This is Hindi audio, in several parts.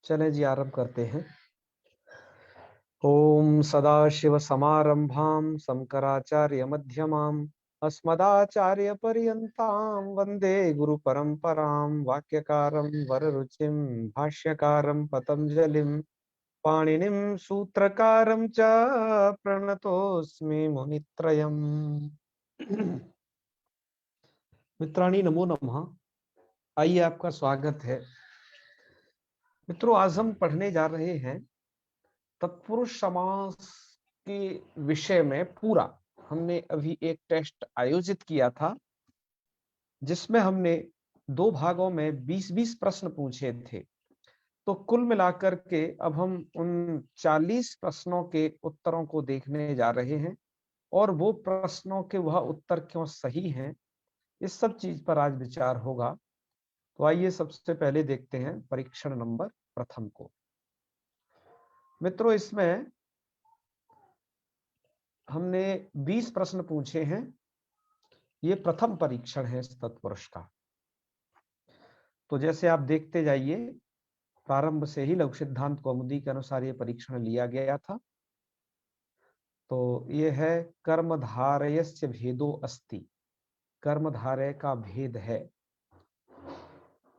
चले जी आरंभ करते हैं। ओम सदाशिव समारंभां शंकराचार्य मध्यमाम् अस्मदाचार्य पर्यन्तां वंदे गुरु परंपरां। वाक्यकारं वररुचिं भाष्यकारं पतंजलिं पाणिनिं सूत्रकारं च प्रणतोऽस्मि मुनित्रयम्। मित्राणि नमो नमः। आइए, आपका स्वागत है। मित्रों, आज हम पढ़ने जा रहे हैं तत्पुरुष समास के विषय में पूरा। हमने अभी एक टेस्ट आयोजित किया था जिसमें हमने 2 भागों में 20-20 प्रश्न पूछे थे। तो कुल मिलाकर के अब हम उन 40 प्रश्नों के उत्तरों को देखने जा रहे हैं और वो प्रश्नों के वह उत्तर क्यों सही हैं, इस सब चीज पर आज विचार होगा। तो आइए सबसे पहले देखते हैं परीक्षण नंबर प्रथम को। मित्रों, इसमें हमने 20 प्रश्न पूछे हैं। ये प्रथम परीक्षण है इस तत्पुरुष का। तो जैसे आप देखते जाइए, प्रारंभ से ही लघु सिद्धांत कौमुदी के अनुसार ये परीक्षण लिया गया था। तो ये है कर्मधारयस्य भेदो अस्ति, कर्मधारय का भेद है।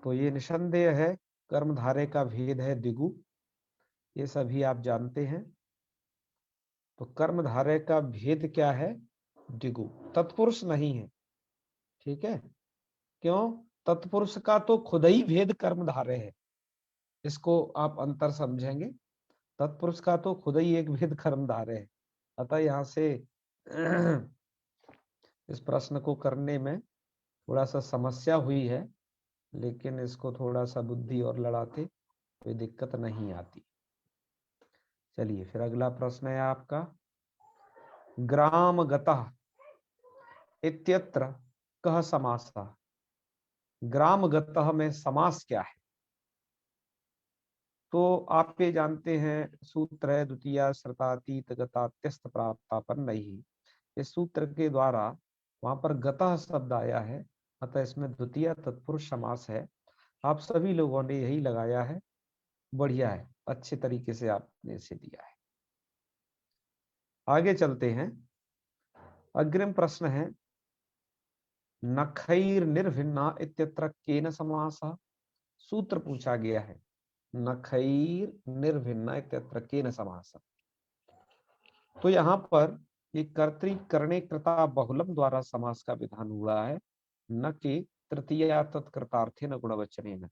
तो ये निसंदेह है, कर्मधारय का भेद है द्विगु, ये सभी आप जानते हैं। तो कर्मधारय का भेद क्या है? द्विगु, तत्पुरुष नहीं है। ठीक है? क्यों? तत्पुरुष का तो खुद ही भेद कर्मधारय है। इसको आप अंतर समझेंगे। तत्पुरुष का तो खुद ही एक भेद कर्मधारय है। अतः यहाँ से इस प्रश्न को करने में थोड़ा सा समस्या हुई है, लेकिन इसको थोड़ा सा बुद्धि और लड़ाते कोई दिक्कत नहीं आती। चलिए, फिर अगला प्रश्न है आपका, ग्रामगतः इत्यत्र कः समासः। ग्रामगतः में समास क्या है? तो आप ये जानते हैं, सूत्र है द्वितीया श्रतातीत गतात्यस्त प्राप्तापन्न ही। इस सूत्र के द्वारा वहां पर गतः शब्द आया है, अतः इसमें द्वितीय तत्पुरुष समास है। आप सभी लोगों ने यही लगाया है, बढ़िया है, अच्छे तरीके से आपने इसे दिया है। आगे चलते हैं। अग्रिम प्रश्न है, नखैर निर्भिन्ना इत्यत्र केन समासः। सूत्र पूछा गया है, नखैर निर्भिन्ना इत्यत्र केन समासः। तो यहाँ पर ये कर्तृकरणे कृता बहुलम द्वारा समास का विधान हुआ है, न कि तृतीया तत्कृतार्थे न गुणवचने न।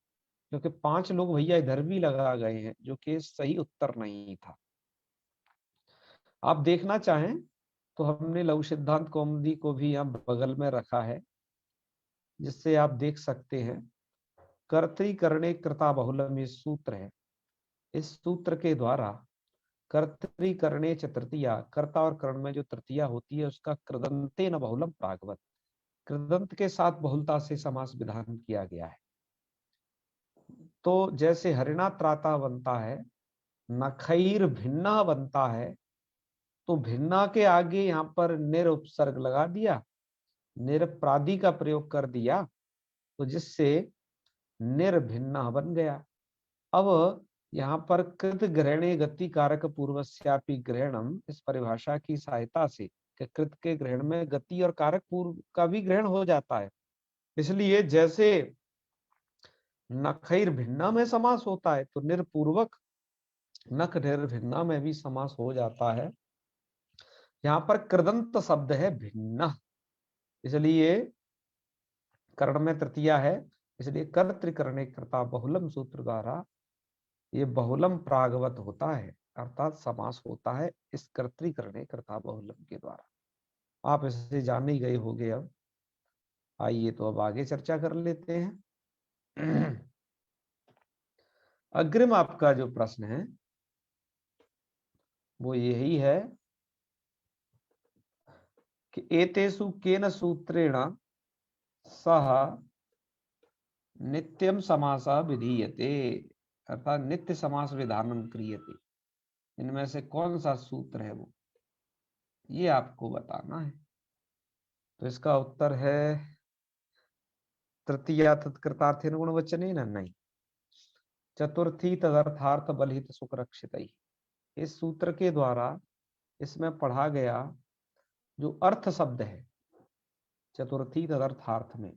क्योंकि 5 लोग भैया इधर भी लगा गए हैं, जो कि सही उत्तर नहीं था। आप देखना चाहें तो हमने लघु सिद्धांत कौमुदी को भी यहाँ बगल में रखा है, जिससे आप देख सकते हैं। कर्तृकरणे कृता बहुलम ये सूत्र है। इस सूत्र के द्वारा कर्तृकरणे च तृतीया, कर्ता और कर्ण में जो तृतीया होती है उसका कृदंते न बहुलम प्रागवत, कृदंत के साथ बहुलता से समास विधान किया गया है। तो जैसे हरिणा त्राता बनता है, नखैर भिन्ना बनता है, तो भिन्ना के आगे यहाँ पर निर उपसर्ग लगा दिया, निरप्रादि का प्रयोग कर दिया, तो जिससे निर्भिन्ना बन गया। अब यहाँ पर कृत ग्रहणे गति कारक पूर्वस्यापि ग्रहणम, इस परिभाषा की सहायता से कि कृत के ग्रहण में गति और कारक पूर्व का भी ग्रहण हो जाता है। इसलिए जैसे नखैर भिन्ना में समास होता है, तो निर्पूर्वक नख निर्भिन्ना में भी समास हो जाता है। यहाँ पर कृदंत शब्द है भिन्न, इसलिए कर्ण में तृतीया है, इसलिए कर्तृकरणे कृता बहुलम सूत्र द्वारा ये बहुलम प्रागवत होता है, अर्थात समास होता है इस कर्तृकरणे कृता बहुलम के द्वारा। आप इसे जान ही गए होंगे। अब आइए तो अब आगे चर्चा कर लेते हैं। अग्रिम आपका जो प्रश्न है वो यही है कि एतेषु केन सूत्रेण सह नित्यम समासः विधीयते, अर्थात नित्य समास विधानम क्रियते। इनमें से कौन सा सूत्र है वो, ये आपको बताना है। तो इसका उत्तर है तृतीया तत्कृतार्थेन गुणवचनेन नहीं। चतुर्थी तदर्थार्थ बलहित सुख रक्षित। इस सूत्र के द्वारा इसमें पढ़ा गया जो अर्थ शब्द है चतुर्थी तदर्थार्थ में,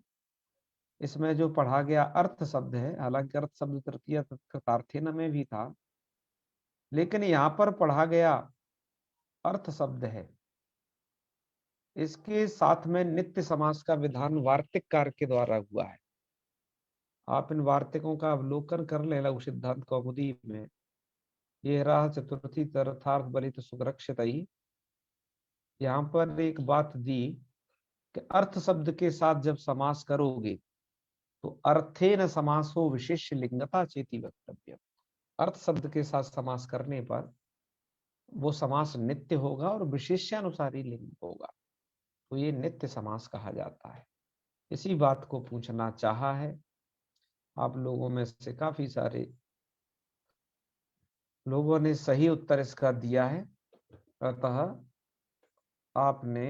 इसमें जो पढ़ा गया अर्थ शब्द है, हालांकि अर्थ शब्द तृतीय तत्कृतार्थेन में भी था, लेकिन यहां पर पढ़ा गया अर्थ शब्द है, इसके साथ में नित्य समास का विधान वार्तिक कार्य के द्वारा हुआ है। आप इन वार्तिकों का अवलोकन कर ले लघु सिद्धांत कौमुदी में। ये रहा चतुर्थी तदर्थार्थ बलित सुरक्षित। यहाँ पर एक बात दी कि अर्थ शब्द के साथ जब समास करोगे तो अर्थेन समासो विशेष लिंगता चेति वक्तव्य। अर्थ शब्द के साथ समास करने पर वो समास नित्य होगा और विशेषानुसारी लिंग होगा, तो ये नित्य समास कहा जाता है। इसी बात को पूछना चाहा है। आप लोगों में से काफी सारे लोगों ने सही उत्तर इसका दिया है, अतः आपने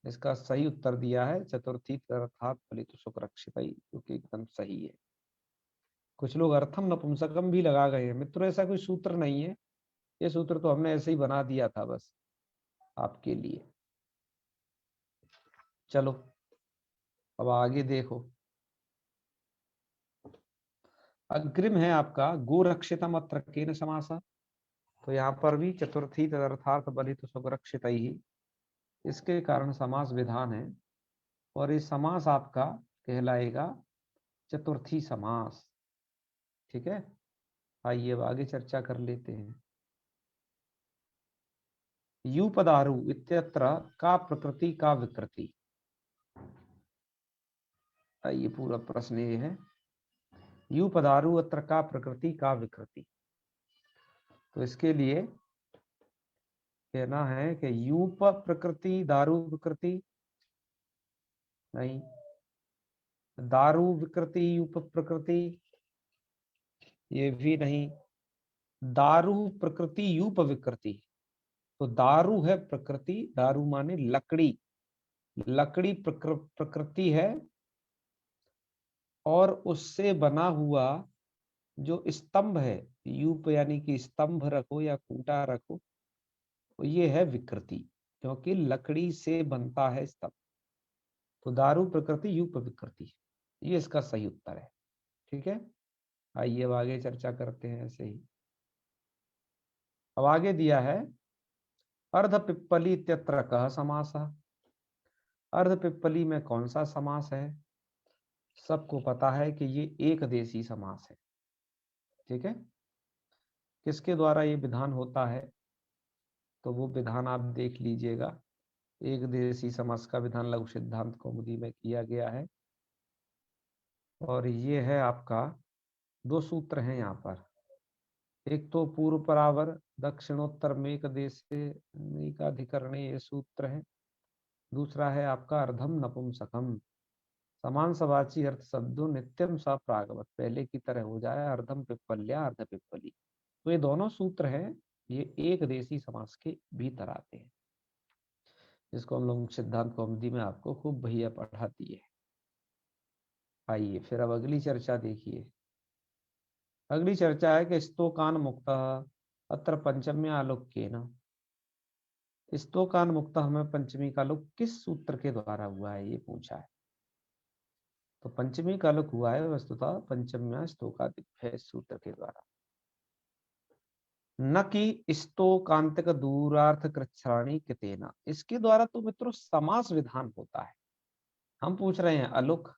इसका सही उत्तर दिया है चतुर्थी अर्थात फलित सुरक्षित, क्योंकि एकदम सही है। कुछ लोग अर्थम नपुंसकम भी लगा गए हैं। मित्रों, ऐसा कोई सूत्र नहीं है, ये सूत्र तो हमने ऐसे ही बना दिया था बस आपके लिए। चलो अब आगे देखो, अग्रिम है आपका गोरक्षितम अत्र केन समासा। तो यहाँ पर भी चतुर्थी तदर्थार्थ बलित सुरक्षित ही, इसके कारण समास विधान है और ये समास आपका कहलाएगा चतुर्थी समास। ठीक है, आइए अब आगे चर्चा कर लेते हैं। युपदारु इत्यत्र का प्रकृति का विकृति। ये पूरा प्रश्न ये है, युपदारु अत्र का प्रकृति का विकृति। तो इसके लिए कहना है कि यूप प्रकृति दारू विकृति नहीं, दारू विकृति यूप प्रकृति ये भी नहीं, दारू प्रकृति यूप विकृति। तो दारू है प्रकृति, दारू माने लकड़ी, लकड़ी प्रकृति है और उससे बना हुआ जो स्तंभ है, यूप यानी कि स्तंभ रखो या खूंटा रखो, तो ये है विकृति, क्योंकि लकड़ी से बनता है स्तंभ। तो दारू प्रकृति यूप विकृति, ये इसका सही उत्तर है। ठीक है, आइए अब आगे चर्चा करते हैं। ऐसे ही अब आगे दिया है अर्ध पिप्पली इत्यत्र कः समासः। अर्ध पिप्पली में कौन सा समास है? सबको पता है कि ये एक देशी समास है। ठीक है, किसके द्वारा ये विधान होता है? तो वो विधान आप देख लीजिएगा, एक देशी समास का विधान लघु सिद्धांत कौमुदी में किया गया है और ये है आपका, दो सूत्र हैं यहाँ पर। एक तो पूर्व परावर दक्षिणोत्तर मेक देशेकाधिकरणे ये सूत्र है, दूसरा है आपका अर्धम नपुंसकम समान सवाची अर्थ शब्दों नित्यम सा प्रागवत, पहले की तरह हो जाए अर्धम पिप्पल्या अर्ध पिप्पली। तो ये दोनों सूत्र हैं, ये एक देशी समास के भीतर आते हैं, जिसको हम लोग सिद्धांत कौमुदी में आपको खूब भैया पढ़ाती है। आइए फिर अब अगली चर्चा देखिए। अगली चर्चा है कि स्तोकान मुक्त अत्र पंचम्य आलोक्येन। स्तोकान मुक्त हमें पंचमी का लोक किस सूत्र के द्वारा हुआ है, ये पूछा है। तो पंचमी का लोक हुआ है वस्तुतः पंचम्या स्तोकादिभ्य सूत्र के द्वारा, न कि स्तोकांतिक दूरार्थ कृच्छ्राणी कितेना। इसके द्वारा तो मित्रों समास विधान होता है। हम पूछ रहे हैं अलुक,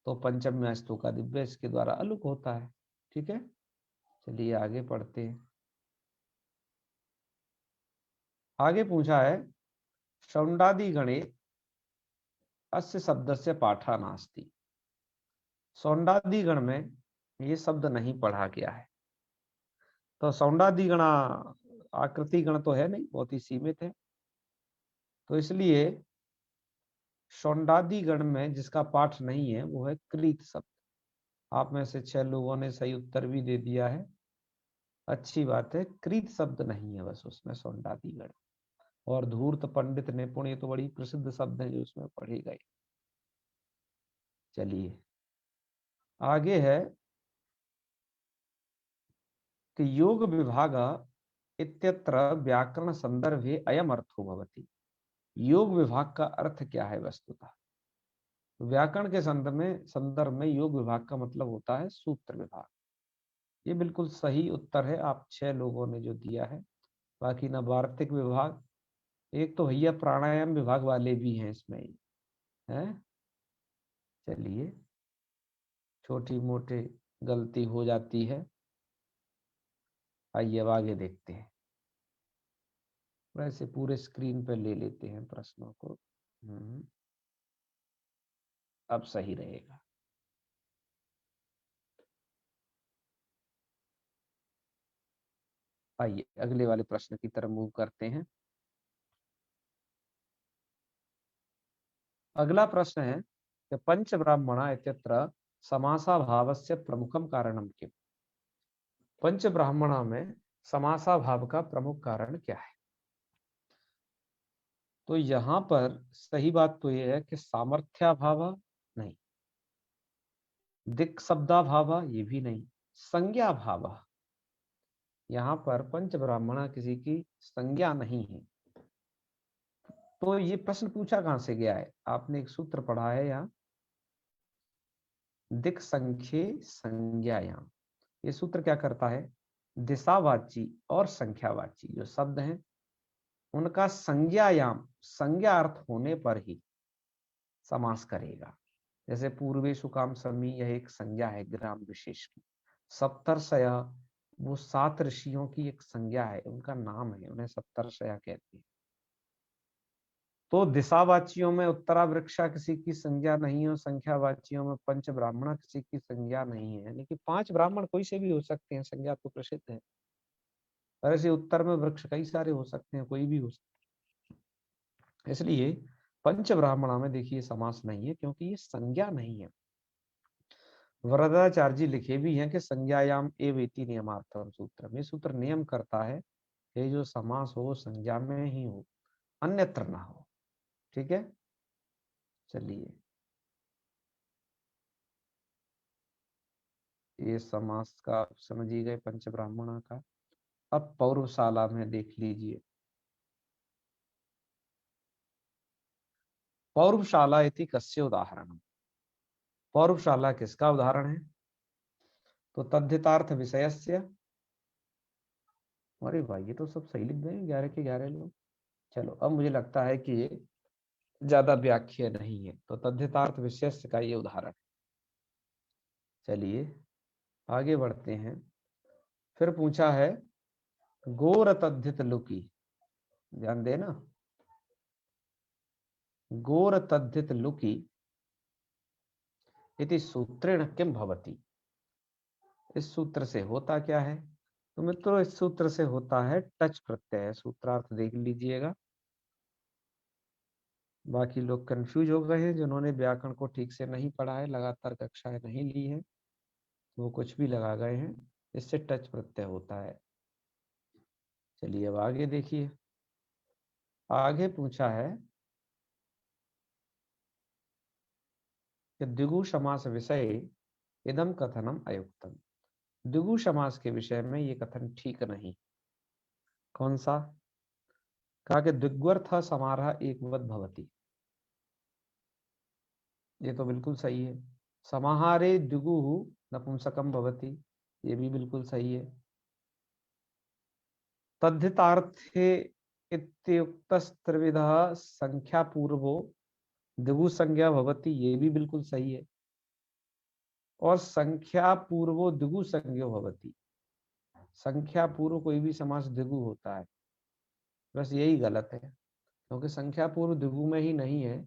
तो पंचम्या स्तोकादिभ्य इसके द्वारा अलुक होता है। ठीक है, चलिए आगे पढ़ते हैं। आगे पूछा है शौंडादि गणे अस्य शब्दस्य पाठा नास्ति। सौंडादि गण में ये शब्द नहीं पढ़ा गया है। तो सौंडादि गण आकृति गण तो है नहीं, बहुत ही सीमित है, तो इसलिए शौंडादि गण में जिसका पाठ नहीं है वो है कृत शब्द। आप में से 6 लोगों ने सही उत्तर भी दे दिया है, अच्छी बात है। कृत शब्द नहीं है बस उसमें सौंडादि गण। और धूर्त पंडित निपुण, ये तो बड़ी प्रसिद्ध शब्द है जो उसमें पढ़े गए। चलिए आगे है कि योग विभाग इत्यत्र व्याकरण संदर्भे अयम अर्थो भवति। योग विभाग का अर्थ क्या है वस्तुतः? व्याकरण के संदर्भ में योग विभाग का मतलब होता है सूत्र विभाग। ये बिल्कुल सही उत्तर है, आप 6 लोगों ने जो दिया है। बाकी न वार्तिक विभाग, एक तो भैया प्राणायाम विभाग वाले भी हैं इसमें है। चलिए, छोटी मोटी गलती हो जाती है। आइए अब आगे देखते हैं। वैसे पूरे स्क्रीन पे ले लेते हैं प्रश्नों को। अब सही रहेगा। आइए अगले वाले प्रश्न की तरफ मूव करते हैं। अगला प्रश्न है कि पंच ब्राह्मणा इत्यत्र समासाभावस्य प्रमुखम कारणम किम। पंच ब्राह्मणा में समासाभाव का प्रमुख कारण क्या है? तो यहां पर सही बात तो यह है कि सामर्थ्याभाव नहीं, दिक् शब्दाभाव ये भी नहीं, संज्ञा भाव। यहाँ पर पंच ब्राह्मणा किसी की संज्ञा नहीं है। तो ये प्रश्न पूछा कहां से गया है? आपने एक सूत्र पढ़ा है यहाँ, दिक् संख्ये संज्ञायाम। ये सूत्र क्या करता है? दिशावाची और संख्यावाची जो शब्द हैं उनका संज्ञायाम, संज्ञा अर्थ होने पर ही समास करेगा। जैसे पूर्वेशु काम समी, यह एक संज्ञा है ग्राम विशेष की। सप्तर्षया, वो 7 ऋषियों की एक संज्ञा है, उनका नाम है, उन्हें सप्तर्षया कहते हैं। तो दिशावाचियों में उत्तरावृक्षा किसी की संज्ञा नहीं है और संख्यावाचियों में पंच ब्राह्मण किसी की संज्ञा नहीं है, यानी कि 5 ब्राह्मण कोई से भी हो सकते हैं, संज्ञा तो प्रसिद्ध है। और ऐसे उत्तर में वृक्ष कई सारे हो सकते हैं, कोई भी हो सकते हैं। इसलिए पंच ब्राह्मणा में देखिए समास नहीं है क्योंकि ये संज्ञा नहीं है। वरदाचार्य जी लिखे भी हैं कि संज्ञायाम एवेति नियमार्थम सूत्र में, सूत्र नियम करता है ये जो समास हो संज्ञा में ही हो, अन्यत्र ना हो। ठीक है, चलिए ये समास का समझ ही गए पंच ब्राह्मणा का। अब पौर्वशाला में देख लीजिए, पौर्वशाला इति कस्य उदाहरण। पौर्वशाला किसका उदाहरण है? तो तद्धितार्थ विषयस्य। अरे भाई ये तो सब सही लिख गए 11 के 11 लोग। चलो अब मुझे लगता है कि ये ज्यादा व्याख्या नहीं है, तो तद्धितार्थ विषयस्य का ये उदाहरण है। चलिए आगे बढ़ते हैं। फिर पूछा है गोर तद्धित लुकी, ध्यान देना, गोर तद्धित लुकी इति सूत्रेण किम भवति। इस सूत्र से होता क्या है? तो मित्रों इस सूत्र से होता है टच प्रत्यय। सूत्रार्थ देख लीजिएगा। बाकी लोग कंफ्यूज हो गए हैं, जिन्होंने व्याकरण को ठीक से नहीं पढ़ा है, लगातार कक्षाएं नहीं ली हैं, वो कुछ भी लगा गए हैं। इससे टच प्रत्यय होता है। चलिए अब आगे देखिए। आगे पूछा है कि द्विगु समास विषय इदम कथनम अयुक्तम। द्विगु समास के विषय में ये कथन ठीक नहीं। कौन सा? कहा कि द्विग्वर्थ समारह एकवत भवति। ये तो बिल्कुल सही है। समाहारे द्विगु नपुंसकम भवति, ये भी बिल्कुल सही है। तद्धितार्थे इत्युक्तस्त्रिविधः संख्या पूर्वो द्विगु संज्ञा भवति, ये भी बिल्कुल सही है। और संख्या पूर्वो द्विगु संज्ञो भवति, संख्या पूर्व कोई भी समास द्विगु होता है, बस यही गलत है क्योंकि संख्या पूर्व द्विगु में ही नहीं है,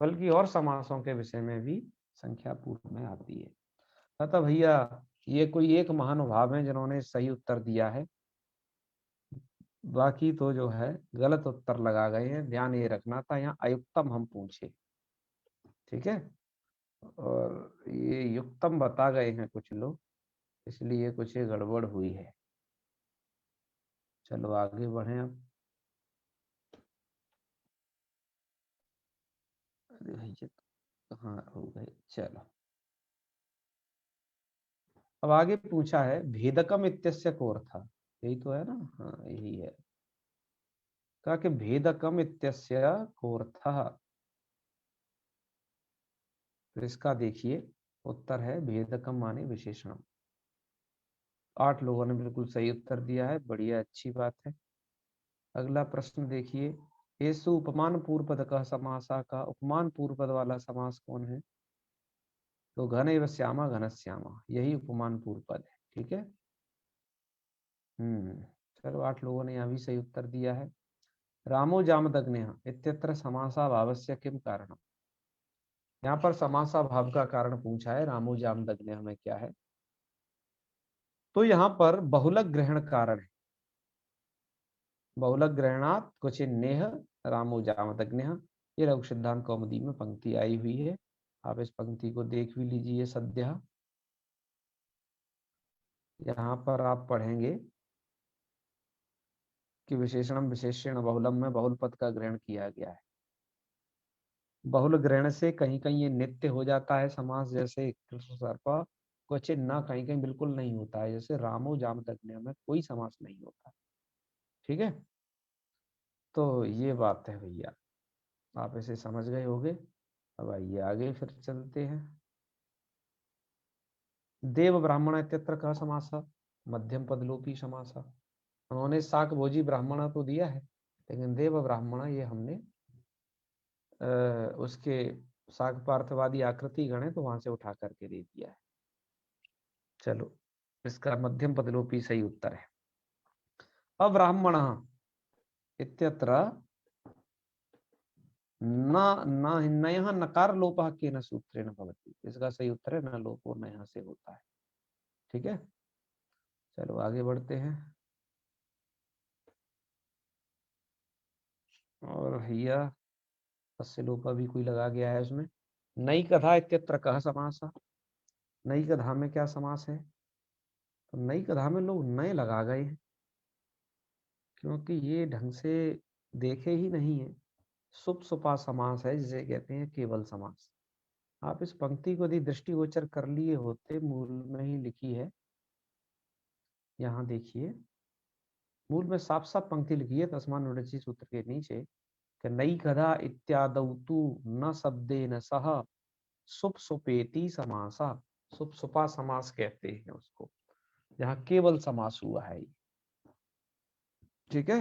बल्कि और समासों के विषय में भी संख्या पूर्व में आती है। अतः भैया ये कोई एक महानुभाव है जिन्होंने सही उत्तर दिया है, बाकी तो जो है गलत उत्तर लगा गए हैं। ध्यान ये रखना था, यहाँ अयुक्तम हम पूछे, ठीक है, और ये युक्तम बता गए हैं कुछ लोग, इसलिए कुछ ये गड़बड़ हुई है। चलो आगे बढ़े अब। अरे भैया कहाँ हो गए? चलो अब आगे पूछा है भेदकम इत्यस्य को अर्थ, यही तो है ना, हाँ यही है। कहा कि भेदकम इत्यस्य को अर्थ, तो इसका देखिए उत्तर है भेदकम माने विशेषणम। 8 लोगों ने बिल्कुल सही उत्तर दिया है, बढ़िया अच्छी बात है। अगला प्रश्न देखिए, येषु उपमान पूर्व पद का समासा का उपमान पूर्व पद वाला समास कौन है? तो घन एवं श्यामा घन श्यामा, यही उपमान पूर्व पद है। ठीक है। चलो 8 लोगों ने यहाँ भी सही उत्तर दिया है। रामो जामदग्न्यः इत्यत्र समासाभावस्य किम कारणम? यहाँ पर समासाभाव का कारण पूछा है, रामो जामदग्न्यः में क्या है? तो यहाँ पर बहुलक ग्रहण कारण है। बहुलक ग्रहणात् क्वचिन्नेह रामो जामदग्न्यः, ये लघु सिद्धांत कौमुदी में पंक्ति आई हुई है, आप इस पंक्ति को देख भी लीजिए सद्य। यहाँ पर आप पढ़ेंगे कि विशेषणम विशेषण बहुलम में बहुल पद का ग्रहण किया गया है। बहुल ग्रहण से कहीं कहीं ये नित्य हो जाता है समास, जैसे कृष्ण सर्प, क्वचित ना कहीं कहीं बिल्कुल नहीं होता है, जैसे रामो जामदग्न्यः में कोई समास नहीं होता। ठीक है, तो ये बात है भैया, आप इसे समझ गए होंगे। अब आइए आगे फिर चलते हैं। देव ब्राह्मण इत्यत्र का समास, मध्यम पदलोपी समास। उन्होंने शाक भोजी ब्राह्मण तो दिया है, लेकिन देव ब्राह्मण ये हमने उसके शाक पार्थवादी आकृति गण है तो वहां से उठा करके दे दिया है। चलो, इसका मध्यम पदलोपी सही उत्तर है। अब्राह्मण इत्यत्र न न नयः नकार लोपः केन सूत्रेण भवति, इसका सही उत्तर है न लोपो नयः से होता है। ठीक है, चलो आगे बढ़ते हैं। और भैया तस्य लोपा भी कोई लगा गया है उसमें। नई कथा इत्यत्र कः समास, नई कथा में क्या समास है? तो नई कथा में लोग नए लगा गए हैं, क्योंकि ये ढंग से देखे ही नहीं है। सुप सुपा समास है जिसे कहते हैं केवल समास। आप इस पंक्ति को यदि दृष्टिगोचर कर लिए होते, मूल में ही लिखी है, यहाँ देखिए मूल में साफ साफ पंक्ति लिखी है तस्मान् नुडचि सूत्र के नीचे कि नई कथा इत्यादौ तु न शब्देन सह सुप सुपेति समासा, सुप सुपा समास कहते हैं उसको, जहाँ केवल समास हुआ है। ठीक है,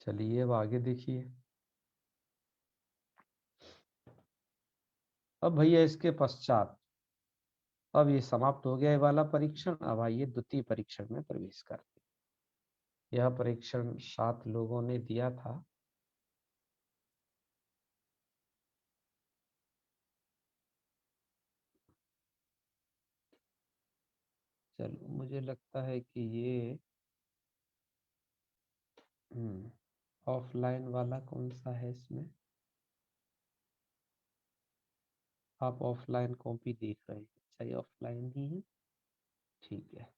चलिए अब आगे देखिए। अब भैया इसके पश्चात, अब ये समाप्त हो गया ये वाला परीक्षण, अब आइए द्वितीय परीक्षण में प्रवेश करते हैं। यह परीक्षण 7 लोगों ने दिया था। चलो, मुझे लगता है कि ये ऑफलाइन वाला कौन सा है इसमें? आप ऑफलाइन कॉपी देख रहे हैं? अच्छा, ये ऑफलाइन ही है, ठीक है।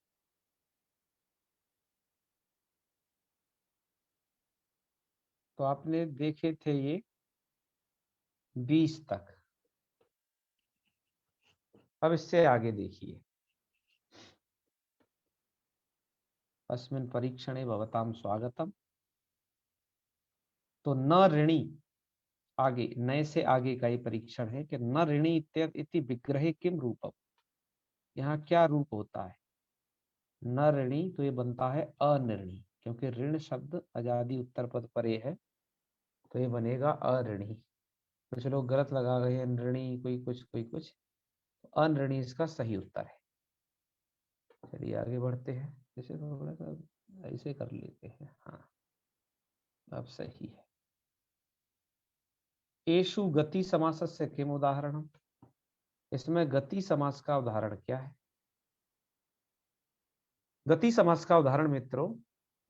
तो आपने देखे थे ये 20 तक, अब इससे आगे देखिए। अस्मिन् परीक्षणे भवतां स्वागतम। तो न ऋणी, आगे नए से आगे का ये परीक्षण है कि न ऋणी इति विग्रहे किम रूपम, यहाँ क्या रूप होता है? न ऋणी तो ये बनता है अनिर्णी, क्योंकि ऋण शब्द अजादि उत्तर पद परे है, तो ये बनेगा अऋणी। कुछ लोग गलत लगा गए हैं, ऋणी कोई कुछ कोई कुछ, तो अनऋणी इसका सही उत्तर है। चलिए आगे बढ़ते हैं, इसे थोड़ा सा ऐसे कर लेते हैं, हाँ अब सही है। एषु गति समासस्य किम उदाहरणम, इसमें गति समास का उदाहरण क्या है? गति समास का उदाहरण मित्रों,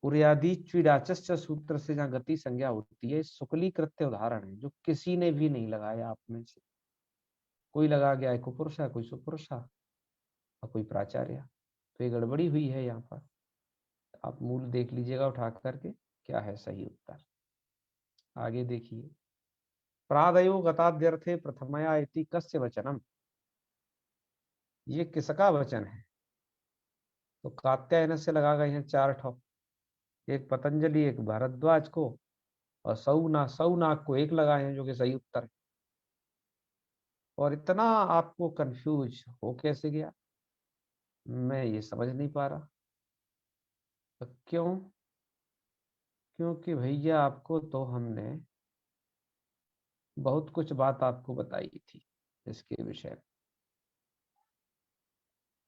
उर्यादि च्विडाचस्य सूत्र से जहाँ गति संज्ञा होती है, शुक्ली कृत्य उदाहरण है जो किसी ने भी नहीं लगाया आप में से। कोई लगा गया है कुपुरुषा, कोई सुपुरुषा और कोई प्राचार्य, तो ये गड़बड़ी हुई है यहाँ पर। आप मूल देख लीजिएगा उठा करके, क्या है सही उत्तर। आगे देखिए, प्रादयो गताद्यर्थे प्रथमया इति कस्य वचनम, ये किसका वचन है? तो कात्यायन से लगा गए हैं 4 ठो, एक पतंजलि, एक भारद्वाज को, और सौनाक को 1 लगाए हैं, जो कि सही उत्तर है। और इतना आपको कंफ्यूज हो कैसे गया, मैं ये समझ नहीं पा रहा। तो क्यों? क्योंकि भैया आपको तो हमने बहुत कुछ बात आपको बताई थी इसके विषय में।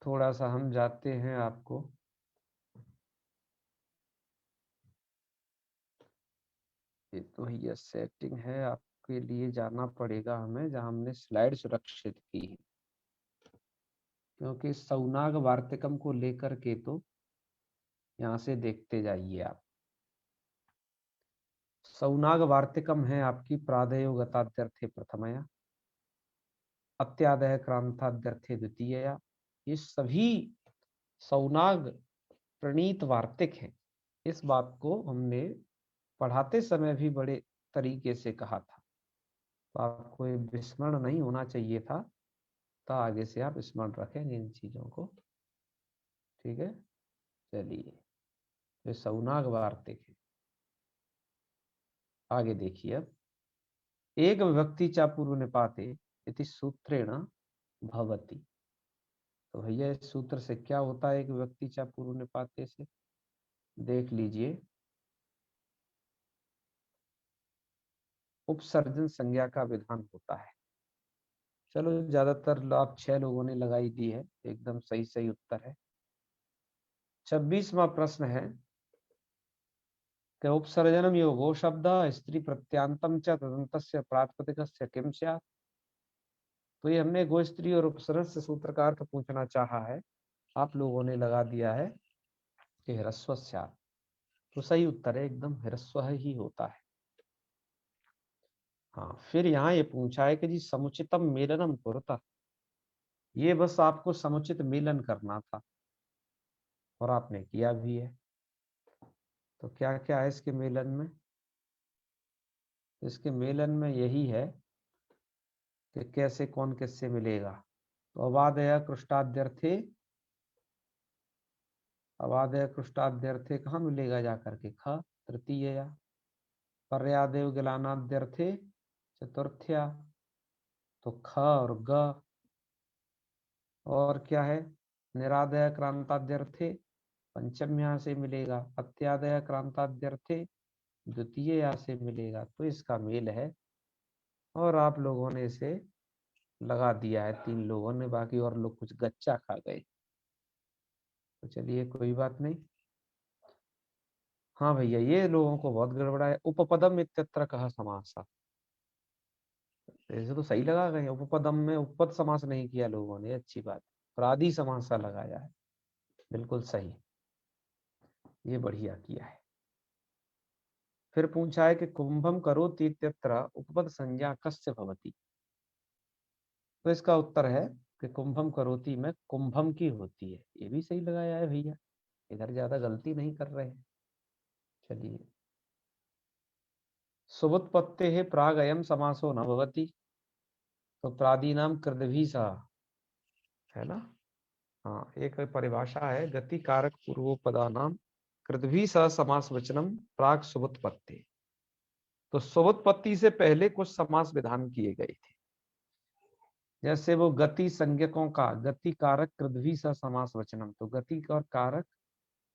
थोड़ा सा हम जाते हैं आपको, ये तो भैया सेटिंग है, आपके लिए जाना पड़ेगा हमें जहां हमने स्लाइड सुरक्षित की है, क्योंकि सौनाग वार्तिकम को लेकर के तो यहाँ से देखते जाइए आप। सौनाग वार्तिकम है आपकी प्रादयो गताद्यर्थे प्रथमया, अत्यादय क्रांताद्यर्थे द्वितीयया। ये सभी सौनाग प्रणीत वार्तिक हैं। इस बात को हमने पढ़ाते समय भी बड़े तरीके से कहा था, तो आपको ये विस्मरण नहीं होना चाहिए था। तो आगे से आप स्मरण रखेंगे इन चीजों को, ठीक है। चलिए, ये सौनाग वार्तिक है। आगे देखिए अब, एक विभक्ति चा पूर्व निपाते इति सूत्रेण भवति। तो भैया इस सूत्र से क्या होता है, एक विभक्ति चा पूर्व निपाते से? देख लीजिए, उपसर्जन संज्ञा का विधान होता है। चलो, ज्यादातर आप 6 लोगों ने लगाई दी है, एकदम सही सही उत्तर है। 26वां प्रश्न है कि उपसर्जनम योगो शब्द स्त्री प्रत्यांतम च तदंतस्य प्रातिपदिकस्य किम स्यात्। तो ये हमने गो स्त्री और उपसर्जन से सूत्र का अर्थ पूछना चाहा है, आप लोगों ने लगा दिया है कि ह्रस्व स्यात्। तो सही उत्तर है एकदम, ह्रस्व ही होता है। हाँ, फिर यहाँ ये पूछा है कि जी समुचितम मेलनम कुरुता। ये बस आपको समुचित मेलन करना था और आपने किया भी है। तो क्या क्या है इसके मेलन में? इसके मेलन में यही है कि कैसे कौन किससे मिलेगा। तो अवादय कृष्टाद्यर्थे, अवादय कृष्टाद्यर्थे कहाँ मिलेगा जाकर के? ख तृतीया। पर्यादेव गिलानाद्यर्थे चतुर्थया, तो ख और ग। और क्या है? निरादय क्रांताद्यर्थे पंचम्या से मिलेगा, अत्यादय क्रांताद्यर्थे द्वितीय से मिलेगा। तो इसका मेल है, और आप लोगों ने इसे लगा दिया है 3 लोगों ने, बाकी और लोग कुछ गच्चा खा गए। तो चलिए कोई बात नहीं। हाँ भैया, ये लोगों को बहुत गड़बड़ा है। उपपदम इत्यत्र कहा समासा, ऐसे तो सही लगा गए। उपपदम में उपपद समास नहीं किया लोगों ने, अच्छी बात। प्रादि समासा लगाया है, बिल्कुल सही, ये बढ़िया किया है। फिर पूछा है कि कुंभम करोति इत्यत्र उपपद संज्ञा कस्य भवति। तो इसका उत्तर है कि कुंभम करोति में कुंभम की होती है। ये भी सही लगाया है भैया, इधर ज्यादा गलती नहीं कर रहे हैं। चलिए, सुबुत्पत्ते है प्राग अयम समासो न भवति। तो प्रादीनाम कृदभी सा, है ना? हाँ, एक परिभाषा है, गति कारक पूर्वोपदानाम कृदभी सा समास वचनम प्राग सुबुत्पत्ति। तो सुबुत्पत्ति से पहले कुछ समास विधान किए गए थे, जैसे वो गति संज्ञकों का गति कारक कृदभी सा समास वचनम, तो गति और कारक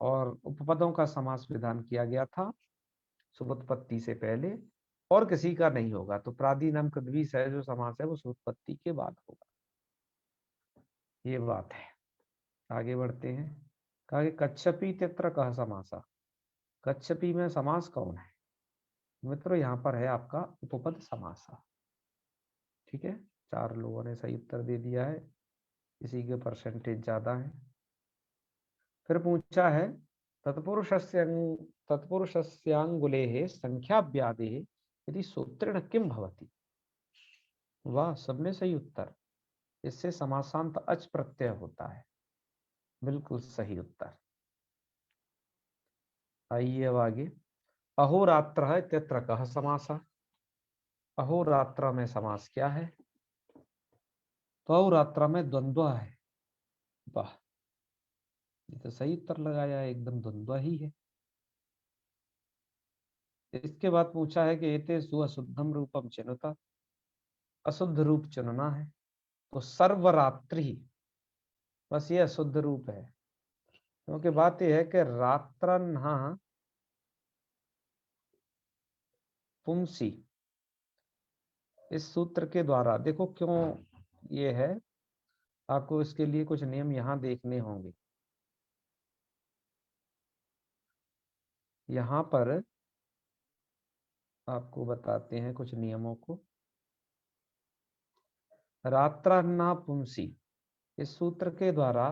और उपपदों का समास विधान किया गया था सुबुत्पत्ति से पहले, और किसी का नहीं होगा। तो प्रादीनाम कृदभी सा जो समास है वो सुबुत्पत्ति के बाद होगा, ये बात है। आगे बढ़ते हैं। कहा कि कच्छपी तत्र कह समासा। कच्छपी में समास कौन है? मित्रों, यहाँ पर है आपका उपपद समासा। ठीक है, 4 लोगों ने सही उत्तर दे दिया है, इसी के परसेंटेज ज्यादा है। फिर पूछा है तत्पुरुषस्यांगुले संख्याव्यादे यदि सूत्रेण किम भवति। वाह, सबने सही उत्तर। इससे समासांत अच प्रत्यय होता है, बिल्कुल सही उत्तर। आइए अब आगे। अहोरात्र इत्यत्र कः समासः। अहोरात्र में समास क्या है? तो अहोरात्र में द्वंद्व है, वाह, ये तो सही उत्तर लगाया है, एकदम द्वंद्व ही है। इसके बाद पूछा है कि एतेषु अशुद्धम रूपम चिनुता, अशुद्ध रूप चुनना है। तो सर्वरात्रि, बस ये अशुद्ध रूप है, क्योंकि बात यह है कि रात्रन्हा पुंसी, इस सूत्र के द्वारा देखो क्यों ये है, आपको इसके लिए कुछ नियम यहां देखने होंगे। यहां पर आपको बताते हैं कुछ नियमों को। रात्रान्ना पुंसी, इस सूत्र के द्वारा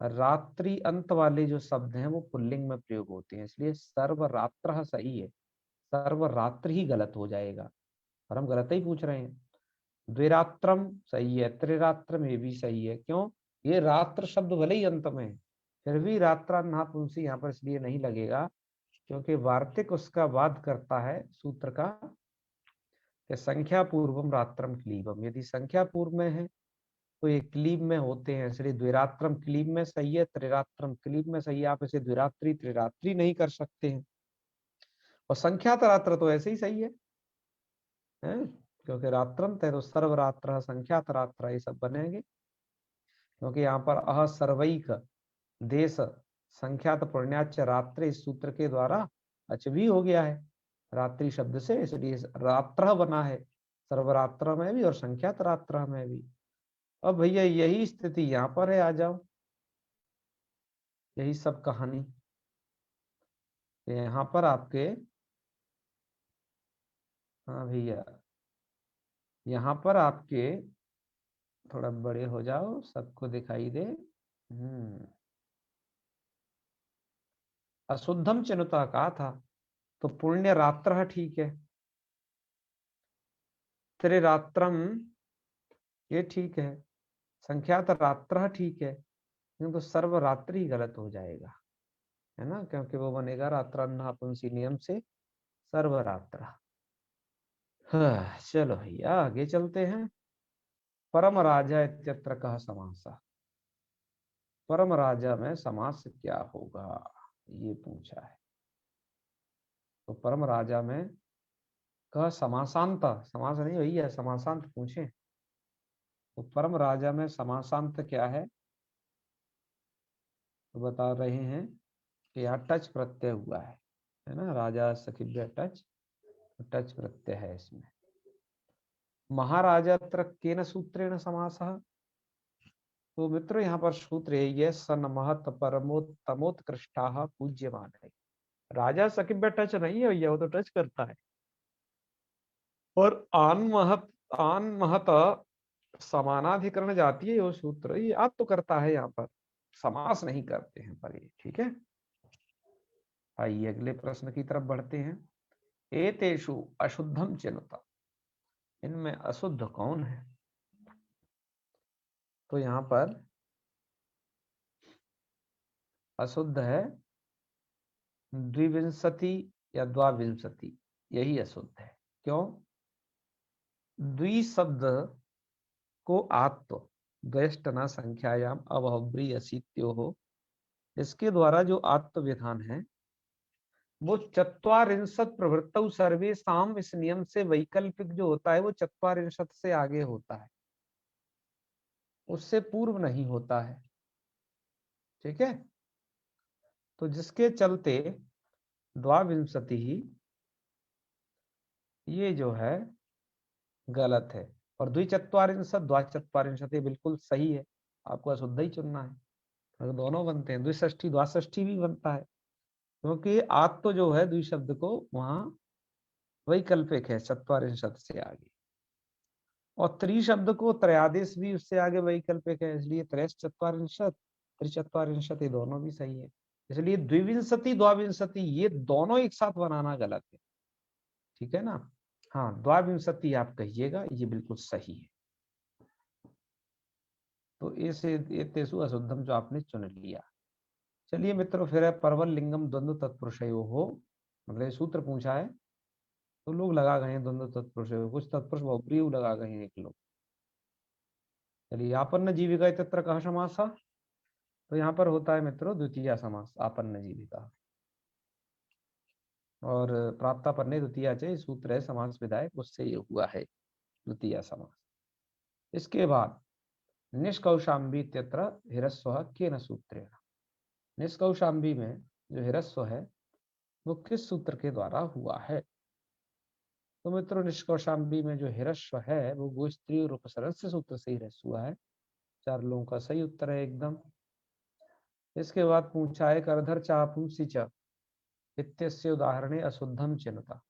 रात्रि अंत वाले जो शब्द हैं वो पुल्लिंग में प्रयोग होते हैं, इसलिए सर्वरात्र सही है, सर्वरात्र ही गलत हो जाएगा, और हम गलत ही पूछ रहे हैं। द्विरात्रम सही है, त्रिरात्रम ये भी सही है। क्यों? ये रात्र शब्द भले ही अंत में है, फिर भी रात्रा नहापुंसी यहाँ पर इसलिए नहीं लगेगा क्योंकि वार्तिक उसका वाद करता है सूत्र का कि संख्या पूर्वम रात्रम क्लीबम, यदि संख्या पूर्व में है तो ये क्लीब में होते हैं, इसलिए द्विरात्रम क्लीब में सही है, त्रिरात्रम क्लीब में सही है। आप इसे द्विरात्रि त्रिरात्रि नहीं कर सकते हैं। और संख्यात रात्र तो ऐसे ही सही है? क्योंकि रात्रम तेरो सर्वरात्र संख्यात रात्र ये सब बनेंगे, क्योंकि यहाँ पर अह सर्वैक देश संख्यात पुण्याच रात्र इस सूत्र के द्वारा अच भी हो गया है रात्रि शब्द से, इसलिए रात्र बना है सर्वरात्र में भी और संख्यात रात्र में भी। अब भैया यही स्थिति यहाँ पर है, आ जाओ, यही सब कहानी यहाँ पर आपके। हाँ भैया, यहाँ पर आपके थोड़ा बड़े हो जाओ, सबको दिखाई दे। अशुद्धम चिनुता कहा था, तो पुण्य रात्र ठीक है, त्रिरात्रम ये ठीक है, संख्यात रात्र ठीक है, तो सर्वरात्रि गलत हो जाएगा, है ना, क्योंकि वो बनेगा रात्र नपुंसी नियम से सर्वरात्र। हाँ, चलो भैया आगे चलते हैं। परम राजा इत्यत्र कह समासा, परम राजा में समास क्या होगा, ये पूछा है। तो परम राजा में कह समासांत, समास नहीं भैया, समासांत पूछे। तो परम राजा में समासांत क्या है, तो बता रहे हैं कि यहाँ टच प्रत्यय हुआ है ना, राजा सखिव्य टच, टच प्रत्यय है इसमें। महाराजा केन सूत्रेण समासः, तो मित्रों यहाँ पर सूत्र है ये, सन महत परमोत्तमोत्कृष्टाः पूज्यमान है। राजा सखिव्य टच नहीं है भैया, वो तो टच करता है। और आन महत समानाधिकरण जाती है वो सूत्र, ये याद तो करता है, यहाँ पर समास नहीं करते हैं पर ये, ठीक है। आइए अगले प्रश्न की तरफ बढ़ते हैं। एतेषु अशुद्धम चिनुता, इनमें अशुद्ध कौन है, तो यहाँ पर अशुद्ध है द्विविंशति या द्वाविंशति, यही अशुद्ध है। क्यों? द्वि शब्द को आत्व द्वेष्टना संख्यायाम अवहब्री असित्यो हो, इसके द्वारा जो आत्व विधान है वो चत्वारिंशत प्रवृत्तौ सर्वेषाम, इस नियम से वैकल्पिक जो होता है वो चत्वारिंशत से आगे होता है, उससे पूर्व नहीं होता है, ठीक है। तो जिसके चलते द्वाविंशति ही ये जो है गलत है, और द्विचत्वारिंशत द्वाचत्वारिंशत ये बिल्कुल सही है, आपको अशुद्ध ही चुनना है। अगर दोनों बनते हैं, द्विष्ठी द्वाष्ठी भी बनता है, क्योंकि आत्म तो जो है द्विशब्द को वहां वैकल्पिक है चत्वारिंशत से आगे, और त्रिशब्द को त्रयादेश भी उससे आगे वैकल्पिक है, इसलिए त्रैश चत्वारिंशत त्रिचत्वारिंशत ये दोनों भी सही है। इसलिए द्विविंशति द्वाविंशति ये दोनों एक साथ बनाना गलत है, ठीक है ना। हाँ, द्वाविंशति आप कहिएगा, ये बिल्कुल सही है। तो इसे तेसु अशुद्धम जो आपने चुन लिया। चलिए मित्रों, फिर है परवल लिंगम द्वंद्व तत्पुरुषयो हो, मतलब सूत्र पूछा है तो लोग लगा गए हैं द्वंद्व तत्पुरुषयो, कुछ तत्पुरुष बहुप्रिय लगा गए हैं एक लोग। चलिए, आपन्न जीविका इत्यत्र कः समासः? तो यहाँ पर होता है मित्रों द्वितीया समास, आपन्न जीविका। और प्राप्तापन्ने द्वितीया च सूत्र है समास विधायक, उससे ये हुआ है द्वितीया समास। इसके बाद निष्कौशाम्बी इत्यत्र हिरस्वः केन सूत्रेण? निष्कौशाम्बी में जो हिरस्व है वो किस सूत्र के द्वारा हुआ है? तो मित्रों निष्कौशाम्बी में जो हिरस्व है वो गोस्त्रीय और उपसर्गस्य सूत्र से ही हिरस्व हुआ है। 4 लोगों का सही उत्तर है एकदम। इसके बाद पूछा है करधर चापुंसी च इत्यस्य उदाहरणे अशुद्धम चिन्हता।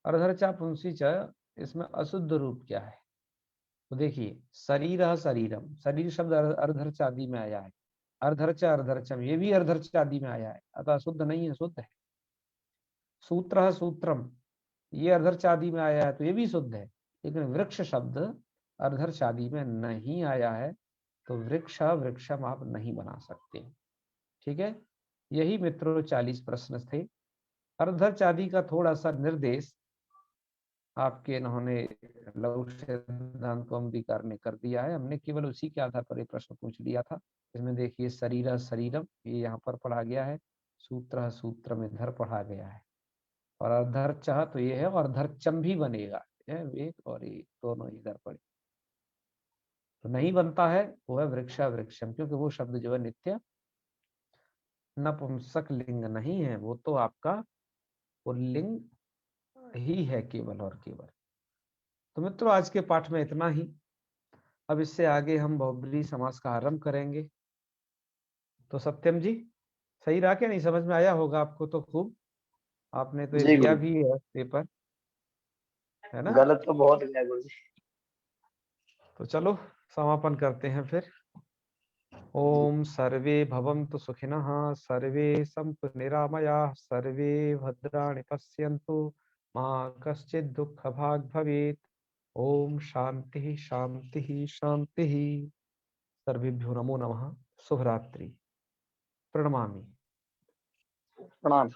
अर्धर चापुंसी च, इसमें अशुद्ध रूप क्या है? तो देखिए, शरीर शरीरम, शरीर शब्द अर्धर्च आदि में आया है। अर्धर्च अर्धर्चम, ये भी अर्धर्च आदि में आया है, अतः शुद्ध नहीं है, शुद्ध है। सूत्र सूत्रम, ये अर्धर्च आदि में आया है तो ये भी शुद्ध है। लेकिन वृक्ष शब्द अर्धर्च आदि में नहीं आया है, तो वृक्ष वृक्षम आप नहीं बना सकते। ठीक है, यही मित्रों 40 प्रश्न थे। अर्धर्च आदि का थोड़ा सा निर्देश आपके इन्होंने लघु सिद्धांत अंबिकार ने कर दिया है। हमने केवल उसी के आधार पर ये प्रश्न पूछ लिया था। इसमें देखिए शरीर शरीरम, ये यहाँ पर पढ़ा गया है। सूत्र सूत्र में इधर पढ़ा गया है। और अर्धर्च तो ये है, और अर्धर्चम भी बनेगा, एक और एक दोनों इधर पड़े। तो नहीं बनता है वो है वृक्षा वृक्षम, क्योंकि वो शब्द जो है नित्य नपुंसक लिंग नहीं है, वो तो आपका पुल्लिंग ही है केवल और केवल। तो मित्रों आज के पाठ में इतना ही। अब इससे आगे हम बहुब्रीहि समास का आरंभ करेंगे। तो सत्यम जी, सही रहा क्या? नहीं समझ में आया होगा आपको तो खूब, आपने तो ये जी दिया गुरु भी है पेपर, है ना? गलत तो बहुत गया गुरु जी। तो चलो समापन करते हैं फिर। ओम सर्वे भवन्तु सुखिनः, सर्वे सन्तु निरामयाः, सर्वे भद्राणि पश्यन्तु, मा कश्चित् दुःखभाग् भवेत्। ओम शांति शांति शांति। सर्वेभ्यो नमो नमः। शुभ रात्रि। प्रणमामि। प्रणाम।